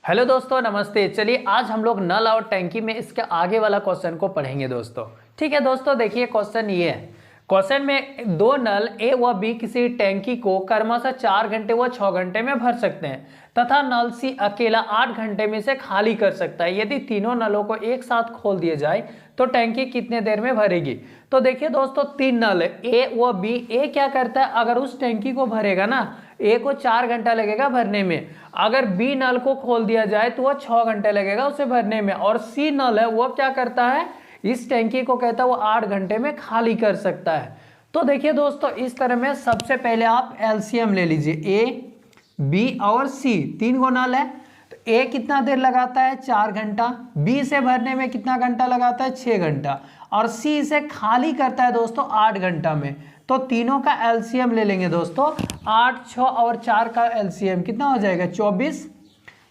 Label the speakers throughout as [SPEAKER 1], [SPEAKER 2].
[SPEAKER 1] Hello दोस्तों, नमस्ते। चलिए आज हम लोग नल और टैंकी में इसके आगे वाला क्वेश्चन को पढ़ेंगे दोस्तों। ठीक है दोस्तों, देखिए क्वेश्चन ये है। क्वेश्चन में दो नल ए व बी किसी टैंकी को क्रमशः 4 घंटे व 6 घंटे में भर सकते हैं तथा नल सी अकेला 8 घंटे में से खाली कर सकता है। यदि तीनों नलों को एक साथ खोल दिया जाए तो टैंकी कितने देर में भरेगी। तो देखिए दोस्तों, तीन नल ए व बी। ए क्या करता है, अगर उस टैंकी को भरेगा ना, ए को 4 घंटा लगेगा भरने में। अगर बी नल को खोल दिया जाए तो वह 6 घंटे लगेगा उसे भरने में। और सी नल है वो क्या करता है, इस टैंकी को कहता है वो 8 घंटे में खाली कर सकता है। तो देखिए दोस्तों, इस तरह में सबसे पहले आप एलसीएम ले लीजिए। ए बी और सी तीन गो नल है, तो ए कितना देर लगाता है 4 घंटा, बी से भरने में कितना घंटा लगाता है 6 घंटा, और सी इसे खाली करता है दोस्तों 8 घंटा में। तो तीनों का एलसीएम ले लेंगे दोस्तों। 8, 6 और 4 का एलसीएम कितना हो जाएगा 24।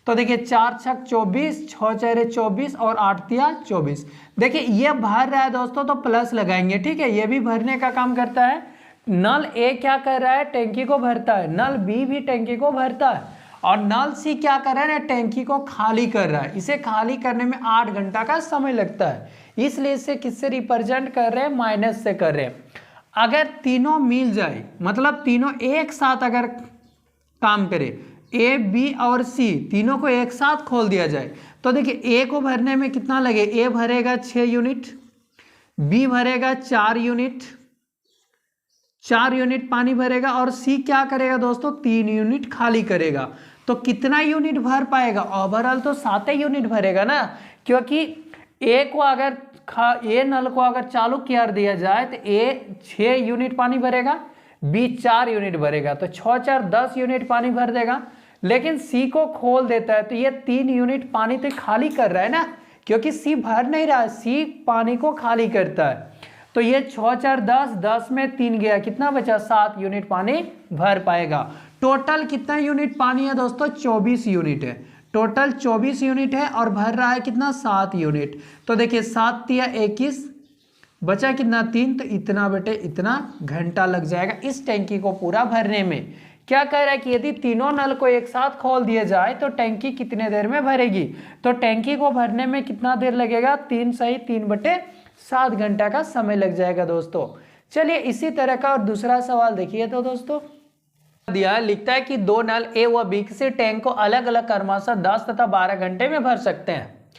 [SPEAKER 1] तो देखिए 4 छक 24, 6 चेहरे 24 और 8 तिया 24। देखिए ये भर रहा है दोस्तों तो प्लस लगाएंगे। ठीक है, ये भी भरने का काम करता है। नल ए क्या कर रहा है, टैंकी को भरता है। नल बी भी टैंकी को भरता है। और नल सी क्या कर रहा है ना, टैंकी को खाली कर रहा है। इसे खाली करने में 8 घंटा का समय लगता है, इसलिए इसे किससे रिप्रेजेंट कर रहे हैं, माइनस से कर रहे हैं। अगर तीनों मिल जाए, मतलब तीनों एक साथ अगर काम करे, ए बी और सी तीनों को एक साथ खोल दिया जाए, तो देखिए ए को भरने में कितना लगे, ए भरेगा 6 यूनिट, बी भरेगा 4 यूनिट, 4 यूनिट पानी भरेगा, और सी क्या करेगा दोस्तों 3 यूनिट खाली करेगा। तो कितना यूनिट भर पाएगा, ओवरऑल तो 7 यूनिट भरेगा ना, क्योंकि ए को अगर ए नल को अगर चालू कर दिया जाए तो ए 6 यूनिट पानी भरेगा, बी 4 यूनिट भरेगा, तो 6 4 10 यूनिट पानी भर देगा। लेकिन सी को खोल देता है तो ये 3 यूनिट पानी तो खाली कर रहा है ना, क्योंकि सी भर नहीं रहा है, सी पानी को खाली करता है। तो ये 6 4 10, 10 में 3 गया, कितना बचा 7 यूनिट पानी भर पाएगा। टोटल कितना यूनिट पानी है दोस्तों, 24 यूनिट है। टोटल 24 यूनिट है और भर रहा है कितना 7 यूनिट। तो देखिए 7 तिया 21, बचा कितना 3, तो इतना बेटे इतना घंटा लग जाएगा इस टैंकी को पूरा भरने में। क्या कह रहा है कि यदि तीनों नल को एक साथ खोल दिया जाए तो टैंकी कितने देर में भरेगी। तो टैंकी को भरने में कितना देर लगेगा, 3 सही 3/7 घंटा का समय लग जाएगा दोस्तों। चलिए इसी तरह का और दूसरा सवाल देखिए। तो दोस्तों दिया लिखता है कि दो नल ए व बी से टैंक को अलग अलग क्रमशः 10 तथा 12 घंटे में भर सकते हैं।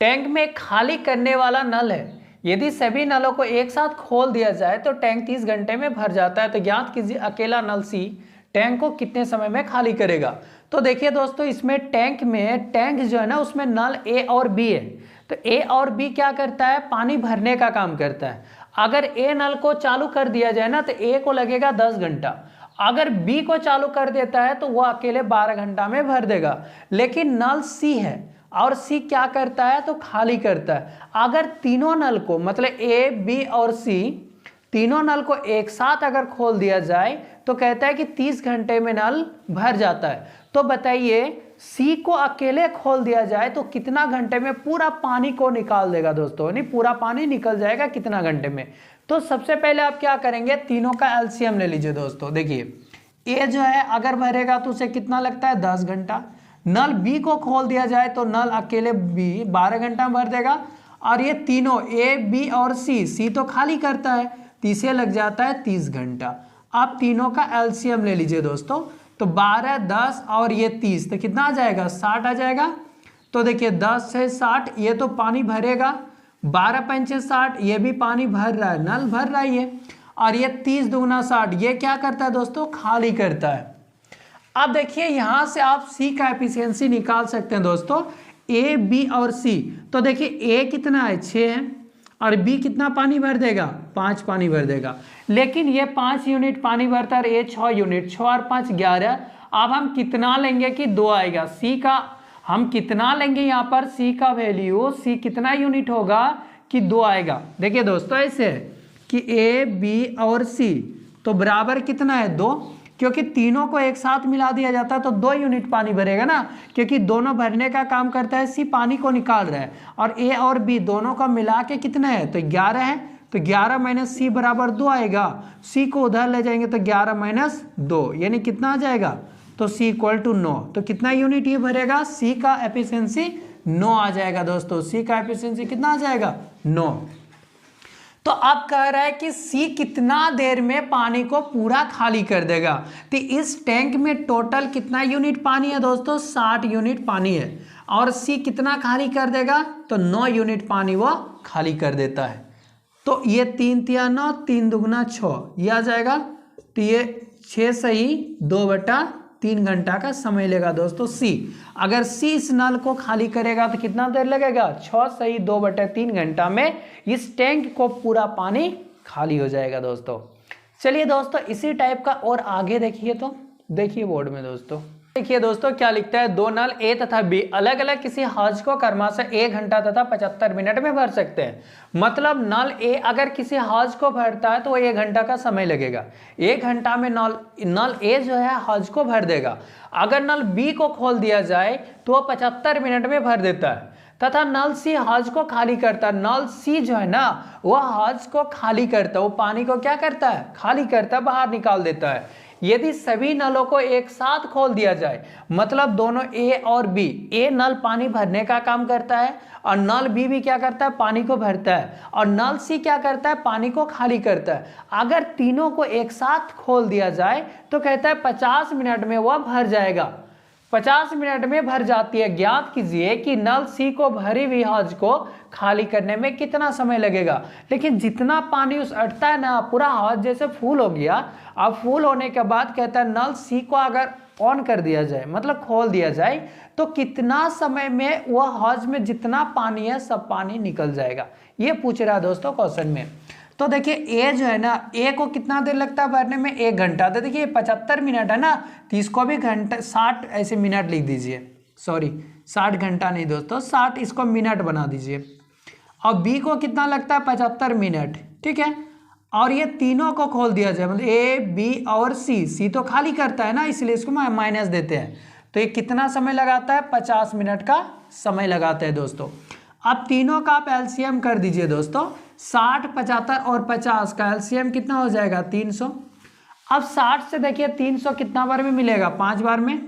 [SPEAKER 1] टैंक में खाली करने वाला नल है, यदि सभी नलों को एक साथ खोल दिया जाए तो टैंक 30 घंटे में भर जाता है। तो ज्ञात कीजिए अकेला नल सी टैंक को कितने समय में खाली करेगा। तो देखिए दोस्तों, इसमें टैंक जो है ना, उसमें नल ए और बी है। तो ए और बी क्या करता है, पानी भरने का काम करता है। अगर ए नल को चालू कर दिया जाए ना तो ए को लगेगा 10 घंटा, अगर बी को चालू कर देता है तो वह अकेले 12 घंटा में भर देगा। लेकिन नल सी है और सी क्या करता है, तो खाली करता है। अगर तीनों नल को, मतलब ए बी और सी तीनों नल को एक साथ अगर खोल दिया जाए तो कहता है कि 30 घंटे में नल भर जाता है। तो बताइए सी को अकेले खोल दिया जाए तो कितना घंटे में पूरा पानी को निकाल देगा दोस्तों, यानी पूरा पानी निकल जाएगा कितना घंटे में। तो सबसे पहले आप क्या करेंगे, तीनों का एलसीएम ले लीजिए दोस्तों। देखिए ए जो है अगर भरेगा तो उसे कितना लगता है 10 घंटा। नल बी को खोल दिया जाए तो नल अकेले बी 12 घंटा में भर देगा। और ये तीनों ए बी और सी तो खाली करता है, तो इसे लग जाता है 30 घंटा। आप तीनों का एलसीएम ले लीजिए दोस्तों। तो 12, 10 और ये 30, तो कितना आ जाएगा 60 आ जाएगा। तो देखिए 10 से 60, ये तो पानी भरेगा, 12 पंचे 60, ये भी पानी भर रहा है, नल भर रहा है ये। और ये 30 दूना 60, ये क्या करता है दोस्तों, खाली करता है। अब देखिए यहां से आप सी का एफिशिएंसी निकाल सकते हैं दोस्तों, ए बी और सी। तो देखिए ए कितना है 6 है, और बी कितना पानी भर देगा 5 पानी भर देगा। लेकिन ये 5 यूनिट पानी भरता है, ये 6 यूनिट, 6 और 5 11। अब हम कितना लेंगे कि 2 आएगा। सी का हम कितना लेंगे यहाँ पर, सी का वैल्यू, सी कितना यूनिट होगा कि 2 आएगा। देखिए दोस्तों ऐसे है कि ए बी और सी तो बराबर कितना है 2, क्योंकि तीनों को एक साथ मिला दिया जाता है तो 2 यूनिट पानी भरेगा ना, क्योंकि दोनों भरने का काम करता है, सी पानी को निकाल रहा है। और ए और बी दोनों का मिला के कितना है, तो 11 है। तो 11 माइनस सी बराबर 2 आएगा। सी को उधर ले जाएंगे तो 11 माइनस 2 यानी कितना आ जाएगा, तो सी इक्वल टू 9, तो कितना यूनिट ये भरेगा, सी का एफिशिएंसी 9 आ जाएगा दोस्तों, सी का एफिशिएंसी कितना आ जाएगा 9। तो अब कह रहा है कि सी कितना देर में पानी को पूरा खाली कर देगा। तो इस टैंक में टोटल कितना यूनिट पानी है दोस्तों, 60 यूनिट पानी है, और सी कितना खाली कर देगा, तो 9 यूनिट पानी वो खाली कर देता है। तो ये 3 तिया 9, 3 दुगना 6, ये आ जाएगा। तो ये 6 सही 2/3 घंटा का समय लेगा दोस्तों सी। अगर सी इस नल को खाली करेगा तो कितना देर लगेगा, 6 सही 2/3 घंटा में इस टैंक को पूरा पानी खाली हो जाएगा दोस्तों। चलिए दोस्तों इसी टाइप का और आगे देखिए, तो देखिए बोर्ड में दोस्तों, देखिए दोस्तों क्या लिखता है, दो नल ए तथा बी अलग अलग किसी हौज को क्रमशः 1 घंटा तथा 75 मिनट में भर सकते हैं। मतलब नल ए अगर किसी हौज को भरता है तो 1 घंटा का समय लगेगा, 1 घंटा में नल ए जो है हौज को भर देगा। अगर नल बी को खोल दिया जाए तो वह 75 मिनट में भर देता है, तथा नल सी हौज को खाली करता है। नल सी जो है ना वह हौज को खाली करता है, वो पानी को क्या करता है, खाली करता है, बाहर निकाल देता है। यदि सभी नलों को एक साथ खोल दिया जाए, मतलब दोनों ए और बी, ए नल पानी भरने का काम करता है और नल बी भी क्या करता है, पानी को भरता है, और नल सी क्या करता है, पानी को खाली करता है। अगर तीनों को एक साथ खोल दिया जाए तो कहता है 50 मिनट में वह भर जाएगा, 50 मिनट में भर जाती है। ज्ञात कीजिए कि नल सी को भरी हुई हौज को खाली करने में कितना समय लगेगा। लेकिन जितना पानी उस अटता है ना, पूरा हौज जैसे फुल हो गया। अब फुल होने के बाद कहता है नल सी को अगर ऑन कर दिया जाए, मतलब खोल दिया जाए, तो कितना समय में वह हौज में जितना पानी है सब पानी निकल जाएगा, ये पूछ रहा है दोस्तों क्वेश्चन में। तो देखिए ए जो है ना, ए को कितना देर लगता है भरने में, 1 घंटा। तो देखिए 75 मिनट है ना, तो इसको भी घंटा 60 ऐसे मिनट लिख दीजिए, सॉरी 60 घंटा नहीं दोस्तों, 60 इसको मिनट बना दीजिए। और बी को कितना लगता है 75 मिनट, ठीक है। और ये तीनों को खोल दिया जाए, मतलब ए बी और सी, सी तो खाली करता है ना इसलिए इसको माइनस देते हैं। तो ये कितना समय लगाता है, 50 मिनट का समय लगाता है दोस्तों। अब तीनों का आप एलसीएम कर दीजिए दोस्तों, 60, 75 और 50 का एलसीएम कितना हो जाएगा 300। अब 60 से देखिए 300 कितना बार में मिलेगा, 5 बार में,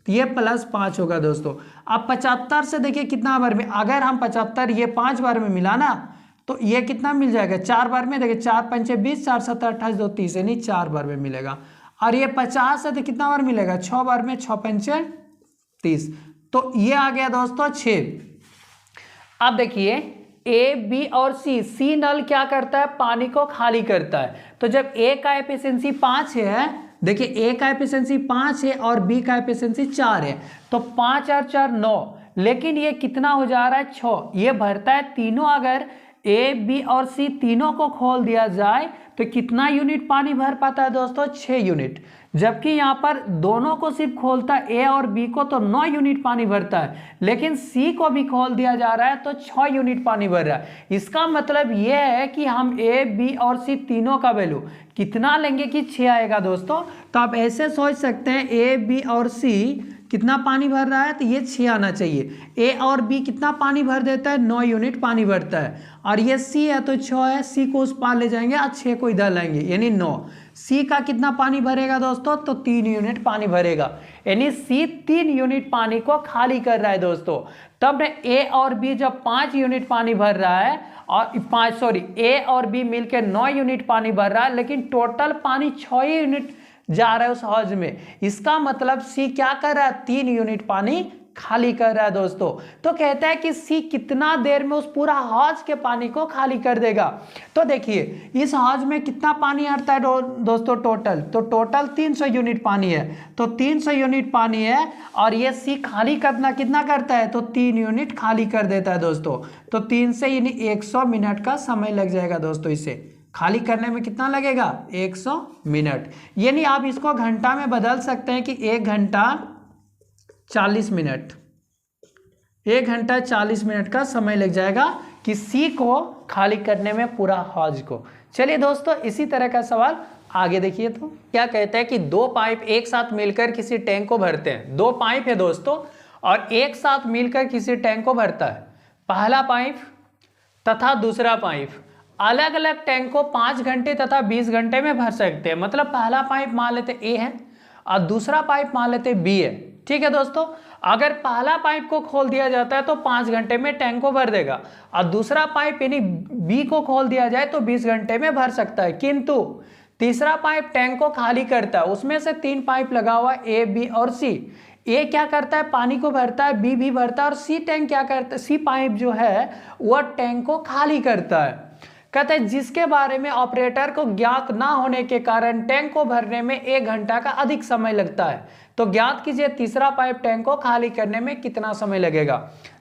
[SPEAKER 1] ये +5 होगा दोस्तों। अब 75 से देखिए कितना बार में, अगर हम 75 ये 5 बार में मिला ना तो ये कितना मिल जाएगा 4 बार में, देखिए 4 पंचे 20, 4 7 28, 2 30, यानी 4 बार में मिलेगा। और ये 50 है तो कितना बार मिलेगा, 6 बार में, 6 पंचे 30, तो ये आ गया दोस्तों 6। अब देखिए ए बी और सी नल क्या करता है, पानी को खाली करता है। तो जब ए का एफिशिएंसी 5 है, देखिए ए का एफिशिएंसी 5 है और बी का एफिशिएंसी 4 है, तो 5 और 4 9, लेकिन ये कितना हो जा रहा है 6, ये भरता है तीनों। अगर ए बी और सी तीनों को खोल दिया जाए तो कितना यूनिट पानी भर पाता है दोस्तों, 6 यूनिट। जबकि यहाँ पर दोनों को सिर्फ खोलता है ए और बी को तो 9 यूनिट पानी भरता है, लेकिन सी को भी खोल दिया जा रहा है तो 6 यूनिट पानी भर रहा है। इसका मतलब यह है कि हम ए बी और सी तीनों का वैल्यू कितना लेंगे कि 6 आएगा दोस्तों। तो आप ऐसे सोच सकते हैं ए बी और सी कितना पानी भर रहा है, तो ये 6 आना चाहिए। ए और बी कितना पानी भर देता है, 9 यूनिट पानी भरता है, और ये सी है तो 6 है, सी को उस पार ले जाएंगे और 6 को इधर लाएंगे, यानी 9। सी का कितना पानी भरेगा दोस्तों, तो 3 यूनिट पानी भरेगा, यानी सी 3 यूनिट पानी को खाली कर रहा है दोस्तों। तब ए और बी जब 5 यूनिट पानी भर रहा है, और ए और बी मिलकर 9 यूनिट पानी भर रहा है, लेकिन टोटल पानी 6 यूनिट जा रहा है उस हौज में। इसका मतलब सी क्या कर रहा है, 3 यूनिट पानी खाली कर रहा है दोस्तों। तो कहता है कि सी कितना देर में उस पूरा हौज के पानी को खाली कर देगा। तो देखिए इस हौज में कितना पानी आता है दोस्तों टोटल, तो टोटल 300 यूनिट पानी है, तो 300 यूनिट पानी है, और ये सी खाली करना कितना करता है, तो 3 यूनिट खाली कर देता है दोस्तों। तो 3 से यानी 100 मिनट का समय लग जाएगा दोस्तों, इसे खाली करने में कितना लगेगा, 100 मिनट। यानी आप इसको घंटा में बदल सकते हैं कि 1 घंटा 40 मिनट, 1 घंटा 40 मिनट का समय लग जाएगा कि सी को खाली करने में पूरा हौज को। चलिए दोस्तों इसी तरह का सवाल आगे देखिए। तो क्या कहता है कि 2 पाइप एक साथ मिलकर किसी टैंक को भरते हैं। 2 पाइप है दोस्तों और एक साथ मिलकर किसी टैंक को भरता है। पहला पाइप तथा दूसरा पाइप अलग अलग टैंक को 5 घंटे तथा 20 घंटे में भर सकते हैं। मतलब पहला पाइप मान लेते ए है और दूसरा पाइप मान लेते बी है। ठीक है दोस्तों, अगर पहला पाइप को खोल दिया जाता है तो 5 घंटे में टैंक को भर देगा, और दूसरा पाइप यानी बी को खोल दिया जाए तो 20 घंटे में भर सकता है। किंतु तीसरा पाइप टैंक को खाली करता है, उसमें से 3 पाइप लगा हुआ ए, बी और सी। ए क्या करता है, पानी को भरता है, बी भी भरता है, और सी टैंक क्या करता है, सी पाइप जो है वह टैंक को खाली करता है। कहते हैं जिसके बारे में ऑपरेटर को ज्ञात ना होने के कारण टैंक को भरने में 1 घंटा का अधिक समय लगता है। तो ज्ञात कीजिए तीसरा पाइप टैंक को खाली करने में कितना समय लगेगा।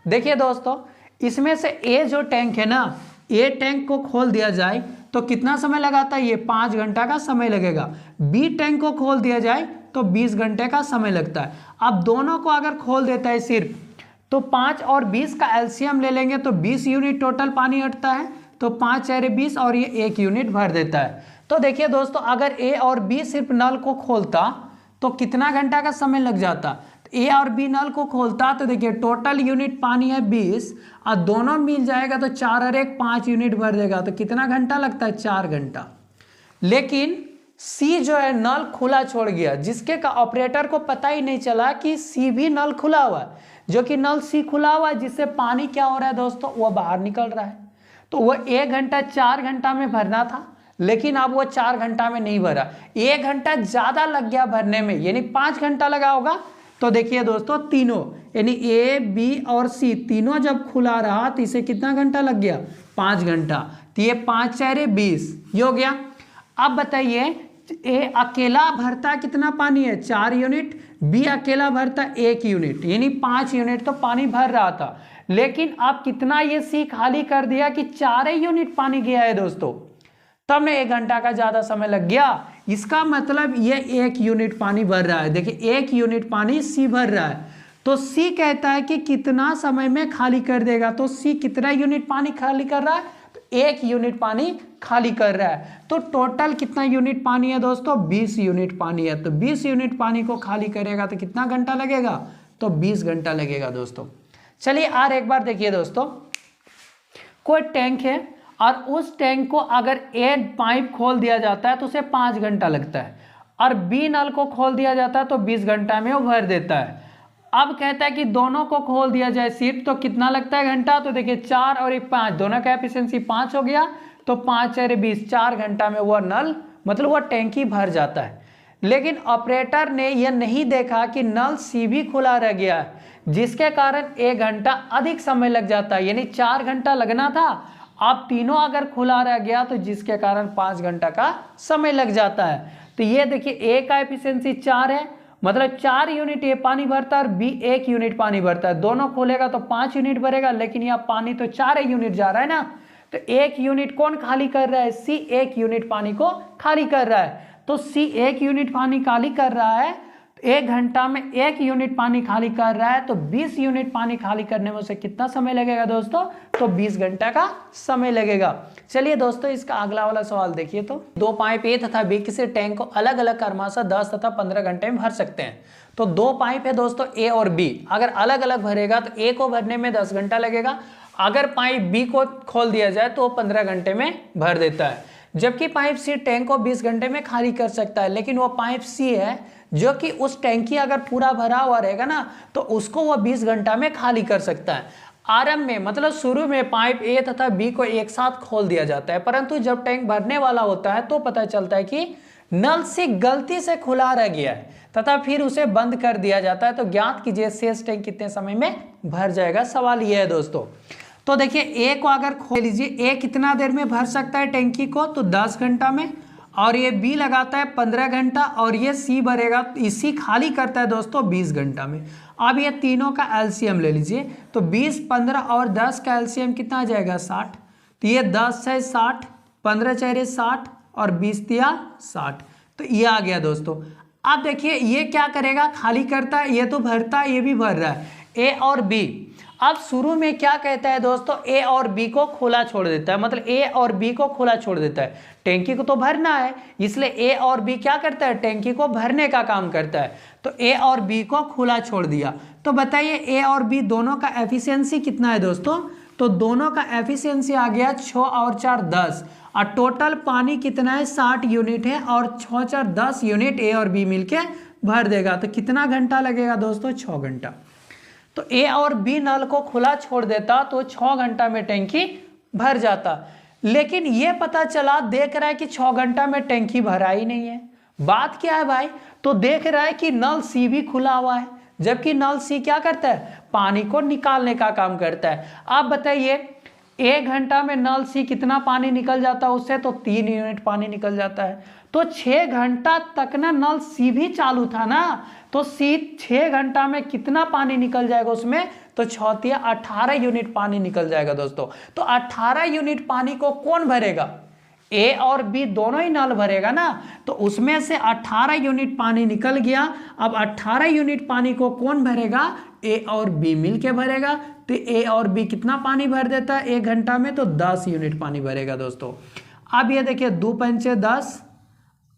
[SPEAKER 1] देखिए दोस्तों, इसमें से ए जो टैंक है ना, ए टैंक को खोल दिया जाए तो कितना समय लगाता है, ये 5 घंटा का समय लगेगा। बी टैंक को खोल दिया जाए तो 20 घंटे का समय लगता है। अब दोनों को अगर खोल देता है सिर्फ, तो 5 और 20 का एलसीएम ले लेंगे तो 20 यूनिट टोटल पानी हटता है, तो 5 4 20 और ये 1 यूनिट भर देता है। तो देखिए दोस्तों, अगर ए और बी सिर्फ नल को खोलता तो कितना घंटा का समय लग जाता। ए और बी नल को खोलता तो देखिए टोटल यूनिट पानी है 20, और दोनों मिल जाएगा तो 4 और 1 5 यूनिट भर देगा, तो कितना घंटा लगता है, 4 घंटा। लेकिन सी जो है नल खुला छोड़ गया, जिसके का ऑपरेटर को पता ही नहीं चला कि सी भी नल खुला हुआ है, जो कि नल सी खुला हुआ है, जिससे पानी क्या हो रहा है दोस्तों, वह बाहर निकल रहा है। तो वह 1 घंटा 4 घंटा में भरना था, लेकिन अब वो 4 घंटा में नहीं भरा, 1 घंटा ज्यादा लग गया भरने में, यानी 5 घंटा लगा होगा। तो देखिए दोस्तों, तीनों यानी ए, बी और सी तीनों जब खुला रहा तो इसे कितना घंटा लग गया, 5 घंटा। तो ये 5 4 20 ये हो गया। अब बताइए, ए अकेला भरता कितना पानी है, 4 यूनिट, बी अकेला भरता 1 यूनिट, यानी 5 यूनिट तो पानी भर रहा था। लेकिन अब कितना ये सी खाली कर दिया कि 4 यूनिट पानी गया है दोस्तों, तब में 1 घंटा का ज्यादा समय लग गया। इसका मतलब ये 1 यूनिट पानी भर रहा है। देखिए 1 यूनिट पानी सी भर रहा है, तो सी कहता है कि कितना समय में खाली कर देगा। तो सी कितना यूनिट पानी खाली कर रहा है, तो 1 यूनिट पानी खाली कर रहा है। तो टोटल कितना यूनिट पानी है दोस्तों, 20 यूनिट पानी है। तो 20 यूनिट पानी को खाली करेगा तो कितना घंटा लगेगा, तो 20 घंटा लगेगा दोस्तों। चलिए और एक बार देखिए दोस्तों, कोई टैंक है और उस टैंक को अगर ए पाइप खोल दिया जाता है तो उसे 5 घंटा लगता है, और बी नल को खोल दिया जाता है तो 20 घंटा में वो भर देता है। अब कहता है कि दोनों को खोल दिया जाए सिर्फ तो कितना लगता है घंटा, तो देखिए 4 और 1 5, दोनों का एफिशिएंसी 5 हो गया, तो 5 4 20, 4 घंटा में वह नल मतलब वह टैंकी भर जाता है। लेकिन ऑपरेटर ने यह नहीं देखा कि नल सी भी खुला रह गया है, जिसके कारण 1 घंटा अधिक समय लग जाता है, यानी 4 घंटा लगना था, अब तीनों अगर खुला रह गया तो जिसके कारण 5 घंटा का समय लग जाता है। तो ये देखिए ए का एफिशिएंसी 4 है, मतलब 4 यूनिट ये पानी भरता है और बी 1 यूनिट पानी भरता है। दोनों खोलेगा तो 5 यूनिट भरेगा, लेकिन यहाँ पानी तो 4 यूनिट जा रहा है ना, तो 1 यूनिट कौन खाली कर रहा है, सी 1 यूनिट पानी को खाली कर रहा है। तो सी 1 यूनिट पानी खाली कर रहा है, 1 घंटा में 1 यूनिट पानी खाली कर रहा है, तो 20 यूनिट पानी खाली करने में उसे कितना समय लगेगा दोस्तों, तो 20 घंटा का समय लगेगा। चलिए दोस्तों, इसका अगला वाला सवाल देखिए। तो 2 पाइप ए तथा बी किसी टैंक को अलग अलग क्रमशः 10 तथा 15 घंटे में भर सकते हैं। तो 2 पाइप है दोस्तों ए और बी, अगर अलग अलग भरेगा तो ए को भरने में 10 घंटा लगेगा, अगर पाइप बी को खोल दिया जाए तो 15 घंटे में भर देता है। जबकि पाइप सी टैंक को 20 घंटे में खाली कर सकता है, लेकिन वो पाइप सी है जो कि उस टैंकी अगर पूरा भरा हुआ रहेगा ना तो उसको वह 20 घंटा में खाली कर सकता है। आरंभ में मतलब शुरू में पाइप ए तथा बी को एक साथ खोल दिया जाता है, परंतु जब टैंक भरने वाला होता है तो पता चलता है कि नल से गलती से खुला रह गया है तथा फिर उसे बंद कर दिया जाता है। तो ज्ञात कीजिए शेष टैंक कितने समय में भर जाएगा। सवाल यह है दोस्तों। तो देखिए ए को अगर खोल लीजिए, ए कितना देर में भर सकता है टैंकी को, तो 10 घंटा में, और ये बी लगाता है 15 घंटा, और ये सी भरेगा, इसी खाली करता है दोस्तों 20 घंटा में। अब ये तीनों का एलसीएम ले लीजिए, तो 20 15 और 10 का एलसीएम कितना आ जाएगा 60। तो ये 10 है 60, 15 4 60 और 20 तिया 60, तो ये आ गया दोस्तों। अब देखिए ये क्या करेगा, खाली करता है, ये तो भरता है, ये भी भर रहा है, ए और बी। अब शुरू में क्या कहता है दोस्तों, ए और बी को खुला छोड़ देता है, मतलब ए और बी को खुला छोड़ देता है। टैंकी को तो भरना है, इसलिए ए और बी क्या करता है, टैंकी को भरने का काम करता है। तो ए और बी को खुला छोड़ दिया। तो बताइए ए और बी दोनों का एफिशिएंसी कितना है दोस्तों, तो दोनों का एफिशिएंसी आ गया 6 और 4 10, और टोटल पानी कितना है 60 यूनिट है, और 6 4 10 यूनिट ए और बी मिलके भर देगा। तो कितना घंटा लगेगा दोस्तों? 6 घंटा। तो ए और बी नल को खुला छोड़ देता तो 6 घंटा में टैंकी भर जाता। लेकिन ये पता चला, देख रहा है कि 6 घंटा में टैंकी भरा ही नहीं है। बात क्या है भाई? तो देख रहा है कि नल सी भी खुला हुआ है, जबकि नल सी क्या करता है? पानी को निकालने का काम करता है। आप बताइए 1 घंटा में नल सी कितना पानी निकल जाता है उससे? तो 3 यूनिट पानी निकल जाता है। तो 6 घंटा तक ना नल सी भी चालू था ना, तो सी 6 घंटा में कितना पानी निकल जाएगा उसमें? तो 6 18 यूनिट पानी निकल जाएगा दोस्तों। तो 18 यूनिट पानी को कौन भरेगा? ए और बी दोनों ही नल भरेगा ना। तो उसमें से 18 यूनिट पानी निकल गया। अब 18 यूनिट पानी को कौन भरेगा? ए और बी मिलके भरेगा। तो ए और बी कितना पानी भर देता है 1 घंटा में? तो 10 यूनिट पानी भरेगा दोस्तों। अब ये देखिए 2 पंचे 10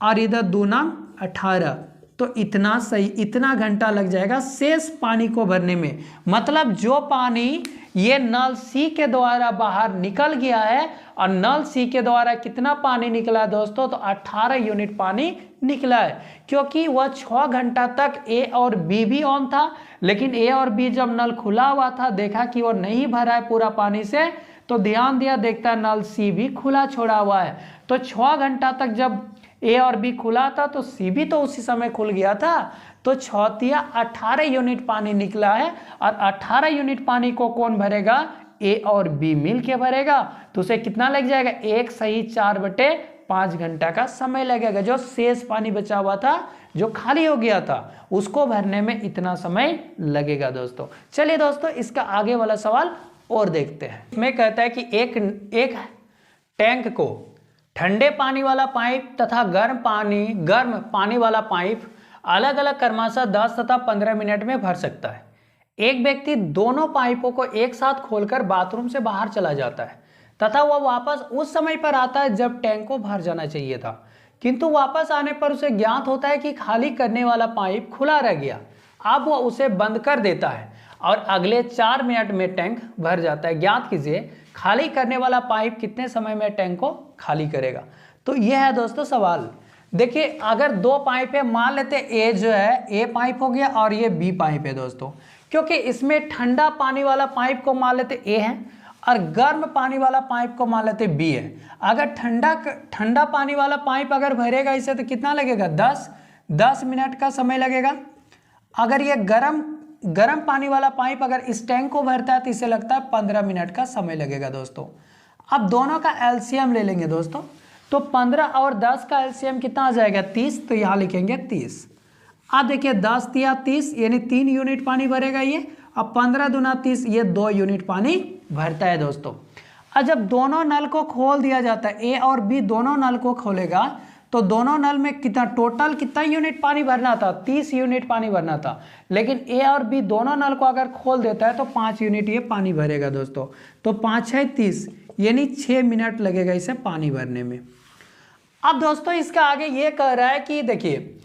[SPEAKER 1] और इधर 2 नाम 18, तो इतना सही, इतना घंटा लग जाएगा शेष पानी को भरने में। मतलब जो पानी ये नल सी के द्वारा बाहर निकल गया है, और नल सी के द्वारा कितना पानी निकला है दोस्तों? तो 18 यूनिट पानी निकला है, क्योंकि वह 6 घंटा तक ए और बी भी ऑन था। लेकिन ए और बी जब नल खुला हुआ था, देखा कि वो नहीं भरा है पूरा पानी से, तो ध्यान दिया, देखता है नल सी भी खुला छोड़ा हुआ है। तो 6 घंटा तक जब ए और बी खुला था तो सी भी तो उसी समय खुल गया था। तो 6 18 यूनिट पानी निकला है, और 18 यूनिट पानी को कौन भरेगा? ए और बी मिल के भरेगा। तो उसे कितना लग जाएगा? 1 सही 4/5 घंटा का समय लगेगा। जो शेष पानी बचा हुआ था, जो खाली हो गया था, उसको भरने में इतना समय लगेगा दोस्तों। चलिए दोस्तों, इसका आगे वाला सवाल और देखते हैं। इसमें कहता है कि एक टैंक को ठंडे पानी वाला पाइप तथा गर्म पानी वाला पाइप अलग अलग क्रमशः 10 तथा 15 मिनट में भर सकता है। एक व्यक्ति दोनों पाइपों को एक साथ खोलकर बाथरूम से बाहर चला जाता है तथा वह वापस उस समय पर आता है जब टैंक को भर जाना चाहिए था, किंतु वापस आने पर उसे ज्ञात होता है कि खाली करने वाला पाइप खुला रह गया। अब वह उसे बंद कर देता है और अगले 4 मिनट में टैंक भर जाता है। ज्ञात कीजिए खाली करने वाला पाइप कितने समय में टैंक को खाली करेगा। तो यह है दोस्तों सवाल। देखिए अगर 2 पाइप है, मान लेते ए जो है ए पाइप हो गया और ये बी पाइप है दोस्तों, क्योंकि इसमें ठंडा पानी वाला पाइप को मान लेते ए है और गर्म पानी वाला पाइप को मान लेते बी है। अगर ठंडा पानी वाला पाइप अगर भरेगा इसे तो कितना लगेगा? 10 मिनट का समय लगेगा। अगर ये गर्म पानी वाला पाइप अगर इस टैंक को भरता है तो इसे लगता है 15 मिनट का समय लगेगा दोस्तों। अब दोनों का एलसीएम ले लेंगे दोस्तों, तो 15 और 10 का एलसीएम कितना आ जाएगा? 30। तो यहाँ लिखेंगे 30। अब देखिए 10 या 30 यानी 3 यूनिट पानी भरेगा ये। अब 15 दूना 30, ये 2 यूनिट पानी भरता है दोस्तों। अब जब दोनों नल को खोल दिया जाता है, ए और बी दोनों नल को खोलेगा, तो दोनों नल में टोटल कितना यूनिट पानी भरना था? 30 यूनिट पानी भरना था। लेकिन ए और बी दोनों नल को अगर खोल देता है तो 5 यूनिट ये पानी भरेगा दोस्तों। तो 5 है 30, यानी 6 मिनट लगेगा इसे पानी भरने में। अब दोस्तों इसका आगे ये कह रहा है कि देखिए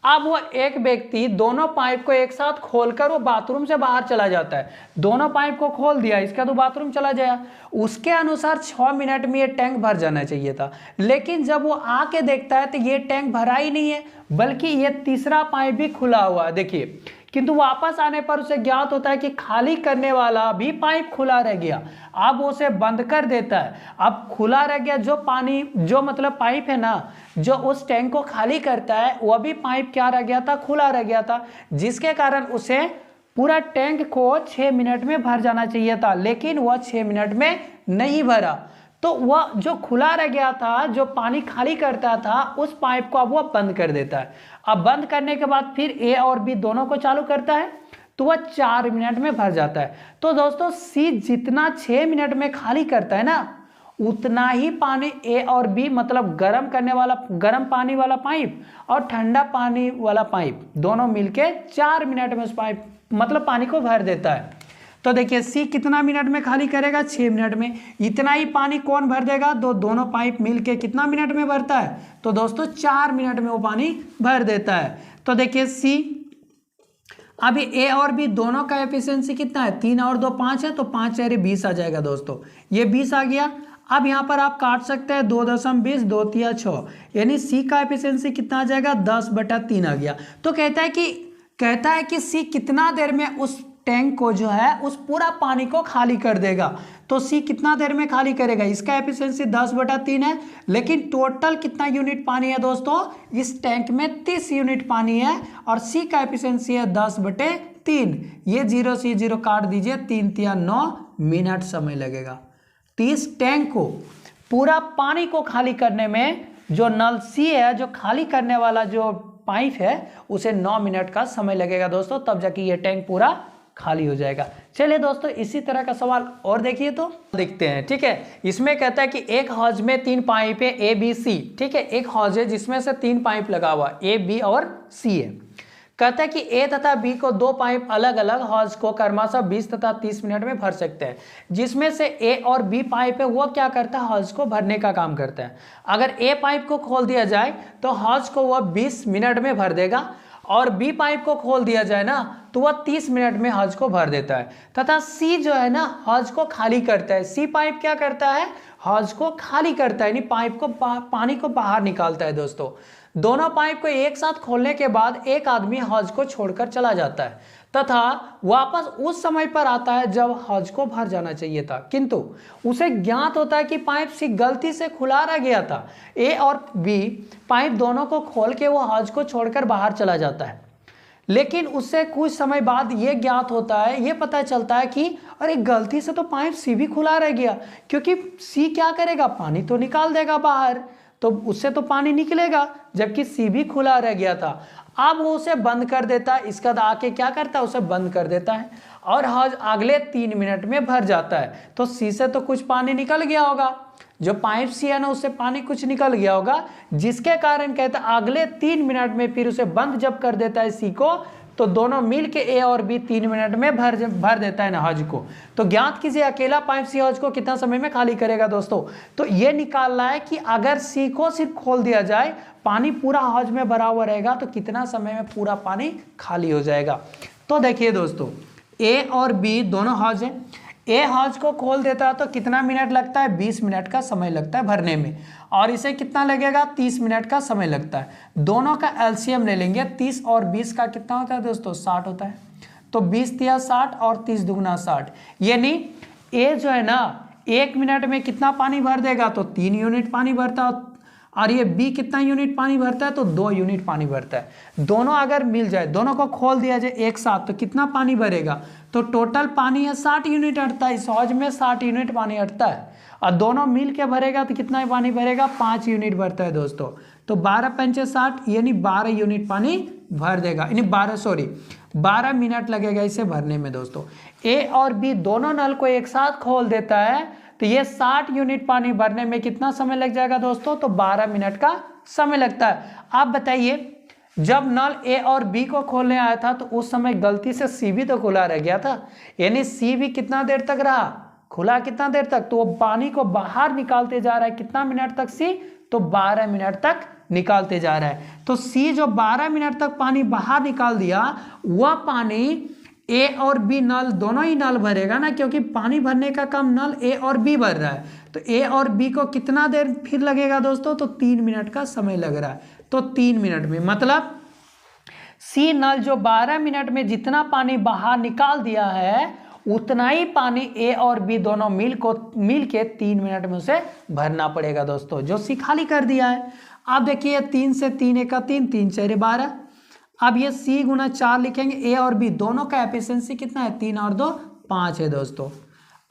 [SPEAKER 1] अब वो एक व्यक्ति दोनों पाइप को एक साथ खोलकर वो बाथरूम से बाहर चला जाता है। दोनों पाइप को खोल दिया, इसका तो बाथरूम चला जाए। उसके अनुसार 6 मिनट में ये टैंक भर जाना चाहिए था, लेकिन जब वो आके देखता है तो ये टैंक भरा ही नहीं है, बल्कि ये तीसरा पाइप भी खुला हुआ है। देखिए, किंतु वापस आने पर उसे ज्ञात होता है कि खाली करने वाला भी पाइप खुला रह गया। अब उसे बंद कर देता है। अब खुला रह गया जो पानी, जो मतलब पाइप है ना, जो उस टैंक को खाली करता है, वह भी पाइप क्या रह गया था? खुला रह गया था, जिसके कारण उसे पूरा टैंक को 6 मिनट में भर जाना चाहिए था, लेकिन वह 6 मिनट में नहीं भरा। तो वह जो खुला रह गया था, जो पानी खाली करता था, उस पाइप को अब वह बंद कर देता है। अब बंद करने के बाद फिर ए और बी दोनों को चालू करता है, तो वह 4 मिनट में भर जाता है। तो दोस्तों सी जितना 6 मिनट में खाली करता है ना, उतना ही पानी ए और बी मतलब गर्म पानी वाला पाइप और ठंडा पानी वाला पाइप दोनों मिलके 4 मिनट में उस पाइप मतलब पानी को भर देता है। तो देखिए सी कितना मिनट में खाली करेगा? 6 मिनट में। इतना ही पानी कौन भर देगा? दोनों पाइप मिलके कितना मिनट में भरता है? तो दोस्तों 4 मिनट में वो पानी भर देता है। तो देखिए सी, अभी ए और बी दोनों का एफिशिएंसी कितना है? 3 और 2 5 है, तो 5 4 20 आ जाएगा दोस्तों। ये 20 आ गया। अब यहाँ पर आप काट सकते हैं 2.20, 2 तिया 6, यानी सी का एफिशिएंसी कितना आ जाएगा 10/3 आ गया। तो कहता है कि सी कितना देर में उस टैंक को जो है उस पूरा पानी को खाली कर देगा। तो सी कितना देर में खाली करेगा, इसका एफिशिएंसी 10/3 है, लेकिन टोटल कितना यूनिट पानी है दोस्तों, इस टैंक में 30 यूनिट पानी है और सी का एफिशिएंसी है 10/3। ये 0 से 0 काट दीजिए, 3 तिया 9 मिनट समय लगेगा। तो इस टैंक को पूरा पानी को खाली करने में जो नल सी है, जो खाली करने वाला जो पाइप है, उसे 9 मिनट का समय लगेगा दोस्तों, तब जाके ये टैंक पूरा खाली हो जाएगा। चलिए दोस्तों इसी तरह का सवाल और देखिए तो देखते हैं। ठीक है, इसमें कहता है कि एक हौज में 3 पाइप है ए बी सी। ठीक है, एक हौज है जिसमें से 3 पाइप लगा हुआ ए बी और सी है। कहता है कि ए तथा बी को 2 पाइप अलग अलग हौज को क्रमशः 20 तथा 30 मिनट में भर सकते हैं। जिसमें से ए और बी पाइप है वो क्या करता है, हौज को भरने का काम करता है। अगर ए पाइप को खोल दिया जाए तो हौज को वह 20 मिनट में भर देगा, और बी पाइप को खोल दिया जाए ना तो वह 30 मिनट में हौज को भर देता है। तथा सी जो है ना हौज को खाली करता है। सी पाइप क्या करता है, हौज को खाली करता है, यानी पाइप को पानी को बाहर निकालता है दोस्तों। दोनों पाइप को एक साथ खोलने के बाद एक आदमी हौज को छोड़कर चला जाता है तथा वापस उस समय पर आता है जब हौज को भर जाना चाहिए था, किंतु उसे ज्ञात होता है कि पाइप सी गलती से खुला रह गया था। ए और बी पाइप दोनों को खोल के वो हौज को छोड़कर बाहर चला जाता है, लेकिन उससे कुछ समय बाद ये ज्ञात होता है, ये पता चलता है कि अरे गलती से तो पाइप सी भी खुला रह गया, क्योंकि सी क्या करेगा, पानी तो निकाल देगा बाहर, तो उससे तो पानी निकलेगा, जबकि सी भी खुला रह गया था। अब वो उसे बंद कर देता है, इसका आके क्या करता है, उसे बंद कर देता है और हौज अगले 3 मिनट में भर जाता है। तो सी से तो कुछ पानी निकल गया होगा, जो पाइप सी है ना उससे पानी कुछ निकल गया होगा, जिसके कारण कहता है अगले 3 मिनट में फिर उसे बंद जब कर देता है सी को, तो दोनों मिल के ए और बी 3 मिनट में भर देता है ना हौज को। तो ज्ञात कीजिए अकेला पाइप सी हौज को कितना समय में खाली करेगा दोस्तों। तो ये निकालना है कि अगर सी को सिर्फ खोल दिया जाए, पानी पूरा हौज में भरा हुआ रहेगा, तो कितना समय में पूरा पानी खाली हो जाएगा। तो देखिए दोस्तों, ए और बी दोनों हौज है। ए हौज को खोल देता है तो कितना मिनट लगता है, 20 मिनट का समय लगता है भरने में, और इसे कितना लगेगा, 30 मिनट का समय लगता है। दोनों का एलसीएम ले लेंगे, 30 और 20 का कितना होता है दोस्तों, 60 होता है। तो 20 तिया 60 और 30 दुगुना 60, यानी ए जो है ना 1 मिनट में कितना पानी भर देगा, तो 3 यूनिट पानी भरता है, और ये बी कितना यूनिट पानी भरता है, तो 2 यूनिट पानी भरता है। दोनों अगर मिल जाए, दोनों को खोल दिया जाए एक साथ, तो कितना पानी भरेगा, तो टोटल पानी है 60 यूनिट अटता है, इस हौज में 60 यूनिट पानी अटता है, और दोनों मिल के भरेगा तो कितना पानी भरेगा, 5 यूनिट भरता है दोस्तों। तो 12 पंचे 60, यानी 12 यूनिट पानी भर देगा, यानी 12 मिनट लगेगा इसे भरने में दोस्तों। ए और बी दोनों नल को एक साथ खोल देता है, तो ये 60 यूनिट पानी भरने में कितना समय लग जाएगा दोस्तों, तो 12 मिनट का समय लगता है। आप बताइए, जब नल ए और बी को खोलने आया था तो उस समय गलती से सी भी तो खुला रह गया था, यानी सी भी कितना देर तक रहा खुला, कितना देर तक, तो वो पानी को बाहर निकालते जा रहा है, कितना मिनट तक सी, तो 12 मिनट तक निकालते जा रहा है। तो सी जो 12 मिनट तक पानी बाहर निकाल दिया, वह पानी ए और बी नल दोनों ही नल भरेगा ना, क्योंकि पानी भरने का काम नल ए और बी भर रहा है। तो ए और बी को कितना देर फिर लगेगा दोस्तों, तो 3 मिनट का समय लग रहा है। तो 3 मिनट में मतलब सी नल जो 12 मिनट में जितना पानी बाहर निकाल दिया है, उतना ही पानी ए और बी दोनों मिल के 3 मिनट में उसे भरना पड़ेगा दोस्तों, जो सी खाली कर दिया है। अब देखिए 3 से 3 एका 3, 3 4 12। अब ये सी गुना 4 लिखेंगे, ए और बी दोनों का एफिशिएंसी कितना है, 3 और 2 5 है दोस्तों।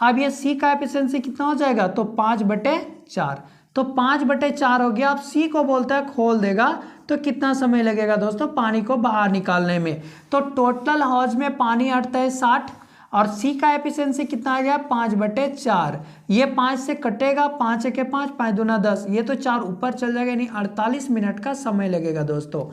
[SPEAKER 1] अब ये सी का एफिशिएंसी कितना हो जाएगा, तो 5/4, तो 5/4 हो गया। अब सी को बोलता है खोल देगा, तो कितना समय लगेगा दोस्तों पानी को बाहर निकालने में, तो टोटल हौज में पानी अटता है 60, और सी का एफिशिएंसी कितना आ गया, 5/4। ये 5 से कटेगा, 5 1 5, 5 दूना 10, ये तो 4 ऊपर चल जाएगा, यानी 48 मिनट का समय लगेगा दोस्तों।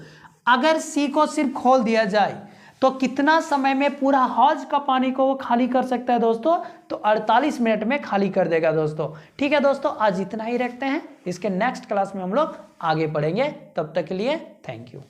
[SPEAKER 1] अगर सी को सिर्फ खोल दिया जाए तो कितना समय में पूरा हौज का पानी को वो खाली कर सकता है दोस्तों, तो 48 मिनट में खाली कर देगा दोस्तों। ठीक है दोस्तों, आज इतना ही रखते हैं, इसके नेक्स्ट क्लास में हम लोग आगे पढ़ेंगे। तब तक के लिए थैंक यू।